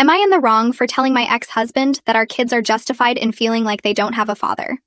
Am I in the wrong for telling my ex-husband that our kids are justified in feeling like they don't have a father?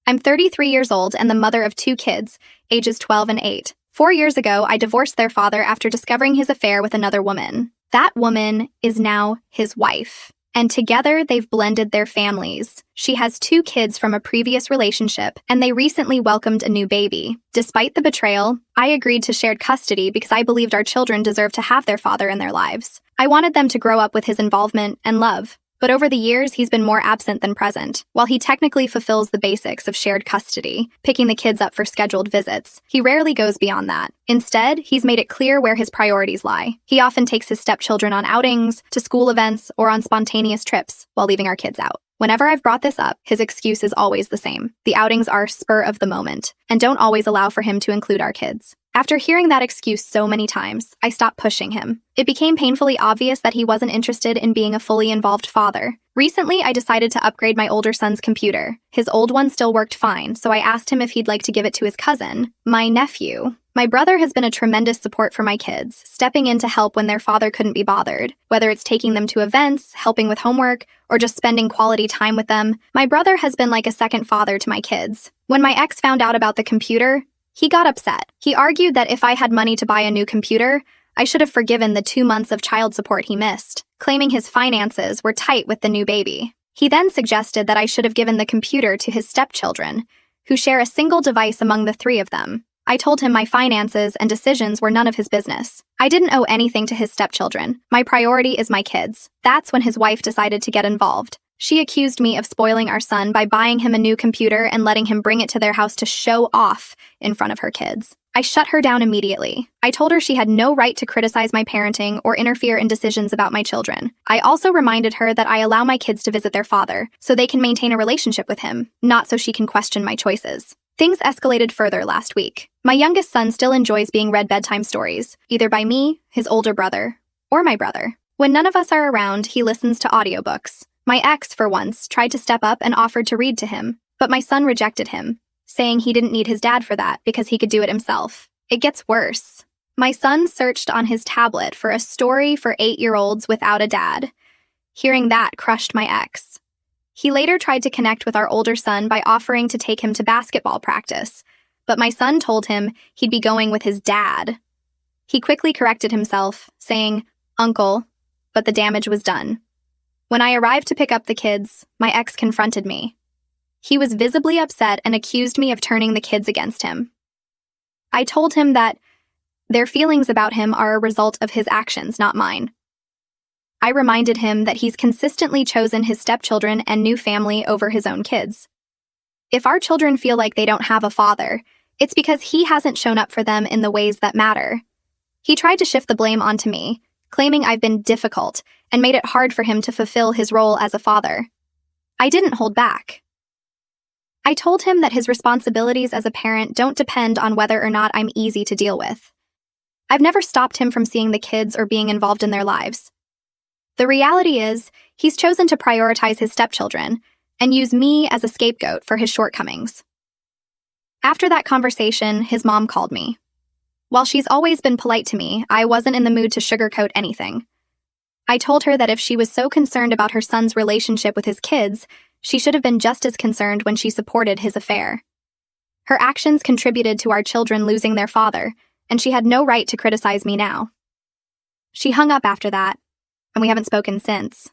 I'm 33 years old and the mother of 2 kids, ages 12 and 8. 4 years ago, I divorced their father after discovering his affair with another woman. That woman is now his wife, and together they've blended their families. She has 2 kids from a previous relationship, and they recently welcomed a new baby. Despite the betrayal, I agreed to shared custody because I believed our children deserved to have their father in their lives. I wanted them to grow up with his involvement and love. But over the years, he's been more absent than present. While he technically fulfills the basics of shared custody, picking the kids up for scheduled visits, he rarely goes beyond that. Instead, he's made it clear where his priorities lie. He often takes his stepchildren on outings, to school events, or on spontaneous trips, while leaving our kids out. Whenever I've brought this up, his excuse is always the same. The outings are spur of the moment, and don't always allow for him to include our kids. After hearing that excuse so many times, I stopped pushing him. It became painfully obvious that he wasn't interested in being a fully involved father. Recently, I decided to upgrade my older son's computer. His old one still worked fine, so I asked him if he'd like to give it to his cousin, my nephew. My brother has been a tremendous support for my kids, stepping in to help when their father couldn't be bothered. Whether it's taking them to events, helping with homework, or just spending quality time with them, my brother has been like a second father to my kids. When my ex found out about the computer, he got upset. He argued that if I had money to buy a new computer, I should have forgiven the 2 months of child support he missed, claiming his finances were tight with the new baby. He then suggested that I should have given the computer to his stepchildren, who share a single device among the 3 of them. I told him my finances and decisions were none of his business. I didn't owe anything to his stepchildren. My priority is my kids. That's when his wife decided to get involved. She accused me of spoiling our son by buying him a new computer and letting him bring it to their house to show off in front of her kids. I shut her down immediately. I told her she had no right to criticize my parenting or interfere in decisions about my children. I also reminded her that I allow my kids to visit their father, so they can maintain a relationship with him, not so she can question my choices. Things escalated further last week. My youngest son still enjoys being read bedtime stories, either by me, his older brother, or my brother. When none of us are around, he listens to audiobooks. My ex, for once, tried to step up and offered to read to him, but my son rejected him, saying he didn't need his dad for that because he could do it himself. It gets worse. My son searched on his tablet for a story for 8-year-olds without a dad. Hearing that crushed my ex. He later tried to connect with our older son by offering to take him to basketball practice, but my son told him he'd be going with his dad. He quickly corrected himself, saying, "Uncle," but the damage was done. When I arrived to pick up the kids, my ex confronted me. He was visibly upset and accused me of turning the kids against him. I told him that their feelings about him are a result of his actions, not mine. I reminded him that he's consistently chosen his stepchildren and new family over his own kids. If our children feel like they don't have a father, it's because he hasn't shown up for them in the ways that matter. He tried to shift the blame onto me, claiming I've been difficult and made it hard for him to fulfill his role as a father. I didn't hold back. I told him that his responsibilities as a parent don't depend on whether or not I'm easy to deal with. I've never stopped him from seeing the kids or being involved in their lives. The reality is, he's chosen to prioritize his stepchildren and use me as a scapegoat for his shortcomings. After that conversation, his mom called me. While she's always been polite to me, I wasn't in the mood to sugarcoat anything. I told her that if she was so concerned about her son's relationship with his kids, she should have been just as concerned when she supported his affair. Her actions contributed to our children losing their father, and she had no right to criticize me now. She hung up after that, and we haven't spoken since.